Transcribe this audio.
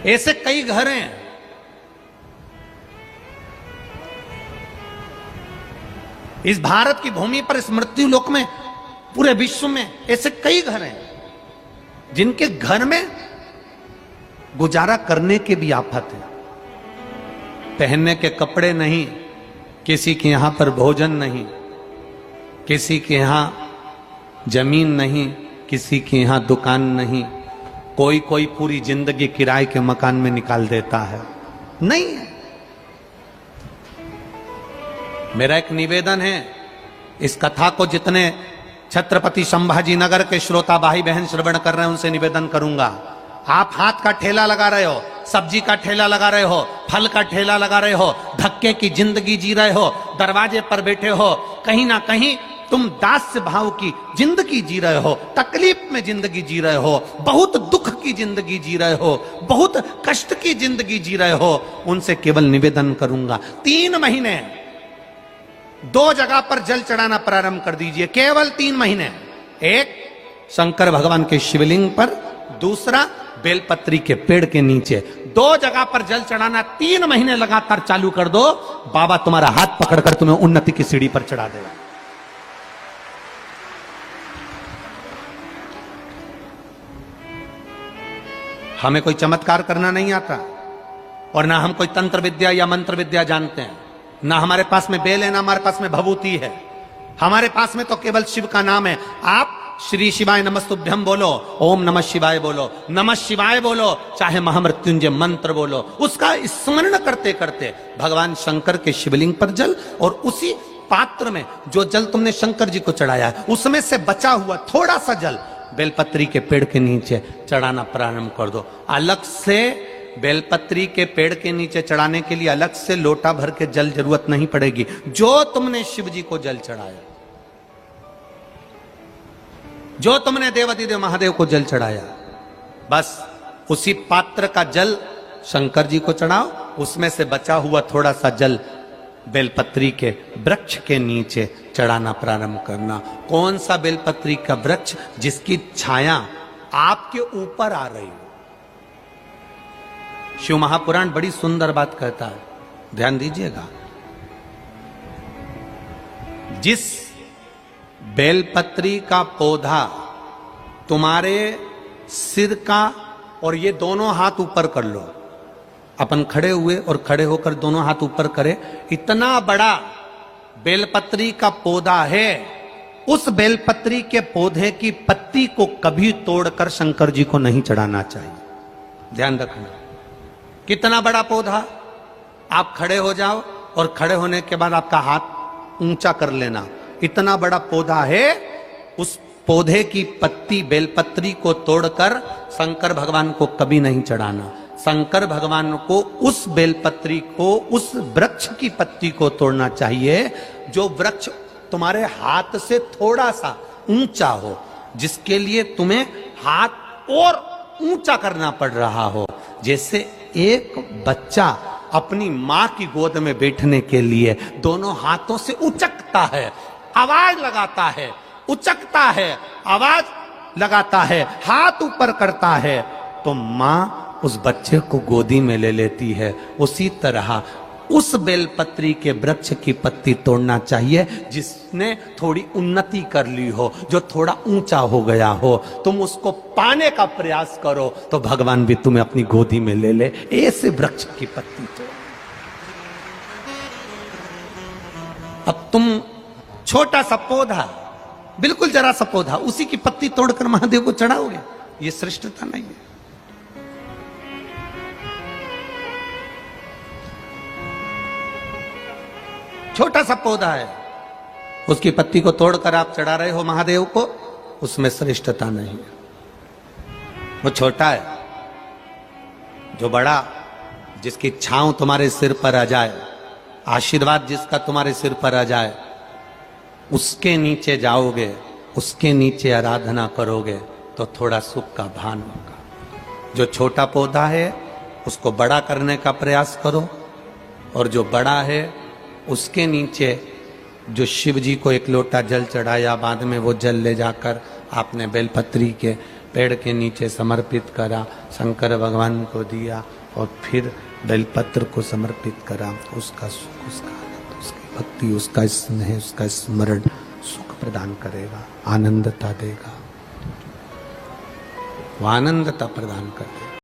ऐसे कई घर हैं। इस भारत की भूमि पर, इस मृत्यु लोक में, पूरे विश्व में ऐसे कई घर हैं जिनके घर में गुजारा करने के भी आफत है। पहनने के कपड़े नहीं, किसी के यहां पर भोजन नहीं, किसी के यहां जमीन नहीं, किसी के यहां दुकान नहीं। कोई कोई पूरी जिंदगी किराए के मकान में निकाल देता है। नहीं है। मेरा एक निवेदन है, इस कथा को जितने छत्रपति संभाजी नगर के श्रोता भाई बहन श्रवण कर रहे हैं उनसे निवेदन करूंगा, आप हाथ का ठेला लगा रहे हो, सब्जी का ठेला लगा रहे हो, फल का ठेला लगा रहे हो, धक्के की जिंदगी जी रहे हो, दरवाजे पर बैठे हो, कहीं ना कहीं तुम दास्य भाव की जिंदगी जी रहे हो, तकलीफ में जिंदगी जी रहे हो, बहुत दुख की जिंदगी जी रहे हो, बहुत कष्ट की जिंदगी जी रहे हो, उनसे केवल निवेदन करूंगा 3 महीने 2 जगह पर जल चढ़ाना प्रारंभ कर दीजिए। केवल 3 महीने। एक शंकर भगवान के शिवलिंग पर, दूसरा बेलपत्री के पेड़ के नीचे। 2 जगह पर जल चढ़ाना 3 महीने लगातार चालू कर दो, बाबा तुम्हारा हाथ पकड़कर तुम्हें उन्नति की सीढ़ी पर चढ़ा देगा। हमें कोई चमत्कार करना नहीं आता और ना हम कोई तंत्र विद्या या मंत्र विद्या जानते हैं, ना हमारे पास में बेल है, ना हमारे पास में भभूति है। हमारे पास में तो केवल शिव का नाम है। आप श्री शिवाय नमस्तुभ्यम बोलो, ओम नमः शिवाय बोलो, नमः शिवाय बोलो, चाहे महामृत्युंजय मंत्र बोलो, उसका स्मरण करते करते भगवान शंकर के शिवलिंग पर जल, और उसी पात्र में जो जल तुमने शंकर जी को चढ़ाया है उसमें से बचा हुआ थोड़ा सा जल बेलपत्री के पेड़ के नीचे चढ़ाना प्रारंभ कर दो। अलग से बेलपत्री के पेड़ के नीचे चढ़ाने के लिए अलग से लोटा भर के जल जरूरत नहीं पड़ेगी। जो तुमने शिव जी को जल चढ़ाया, जो तुमने देवाधिदेव महादेव को जल चढ़ाया, बस उसी पात्र का जल शंकर जी को चढ़ाओ, उसमें से बचा हुआ थोड़ा सा जल बेलपत्री के वृक्ष के नीचे चढ़ाना प्रारंभ करना। कौन सा बेलपत्री का वृक्ष? जिसकी छाया आपके ऊपर आ रही हो। शिव महापुराण बड़ी सुंदर बात कहता है, ध्यान दीजिएगा। जिस बेलपत्री का पौधा तुम्हारे सिर का, और ये दोनों हाथ ऊपर कर लो, अपन खड़े हुए और खड़े होकर दोनों हाथ ऊपर करें, इतना बड़ा बेलपत्री का पौधा है, उस बेलपत्री के पौधे की पत्ती को कभी तोड़कर शंकर जी को नहीं चढ़ाना चाहिए। ध्यान रखना। कितना बड़ा पौधा। आप खड़े हो जाओ और खड़े होने के बाद आपका हाथ ऊंचा कर लेना। इतना बड़ा पौधा है, उस पौधे की पत्ती बेलपत्री को तोड़कर शंकर भगवान को कभी नहीं चढ़ाना। शंकर भगवान को उस बेलपत्री को, उस वृक्ष की पत्ती को तोड़ना चाहिए जो वृक्ष तुम्हारे हाथ से थोड़ा सा ऊंचा हो, जिसके लिए तुम्हें हाथ और ऊंचा करना पड़ रहा हो। जैसे एक बच्चा अपनी मां की गोद में बैठने के लिए दोनों हाथों से उचकता है, आवाज लगाता है, उचकता है, आवाज लगाता है, हाथ ऊपर करता है, तो मां उस बच्चे को गोदी में ले लेती है। उसी तरह उस बेलपत्री के वृक्ष की पत्ती तोड़ना चाहिए जिसने थोड़ी उन्नति कर ली हो, जो थोड़ा ऊंचा हो गया हो। तुम उसको पाने का प्रयास करो तो भगवान भी तुम्हें अपनी गोदी में ले ले। ऐसे वृक्ष की पत्ती तोड़। अब तुम छोटा सा पौधा, बिल्कुल जरा सा पौधा, उसी की पत्ती तोड़कर महादेव को चढ़ाओगे, ये श्रेष्ठता नहीं है। छोटा सा पौधा है, उसकी पत्ती को तोड़कर आप चढ़ा रहे हो महादेव को, उसमें श्रेष्ठता नहीं है। वो छोटा है। जो बड़ा, जिसकी छांव तुम्हारे सिर पर आ जाए, आशीर्वाद जिसका तुम्हारे सिर पर आ जाए, उसके नीचे जाओगे, उसके नीचे आराधना करोगे तो थोड़ा सुख का भान होगा। जो छोटा पौधा है उसको बड़ा करने का प्रयास करो, और जो बड़ा है उसके नीचे जो शिव जी को एक लोटा जल चढ़ाया, बाद में वो जल ले जाकर आपने बेलपत्री के पेड़ के नीचे समर्पित करा, शंकर भगवान को दिया और फिर बेलपत्र को समर्पित करा। उसका सुख, उसका आनंद, उसकी भक्ति, उसका स्नेह, उसका स्मरण सुख प्रदान करेगा, आनंदता देगा, वो आनंदता प्रदान कर देगा।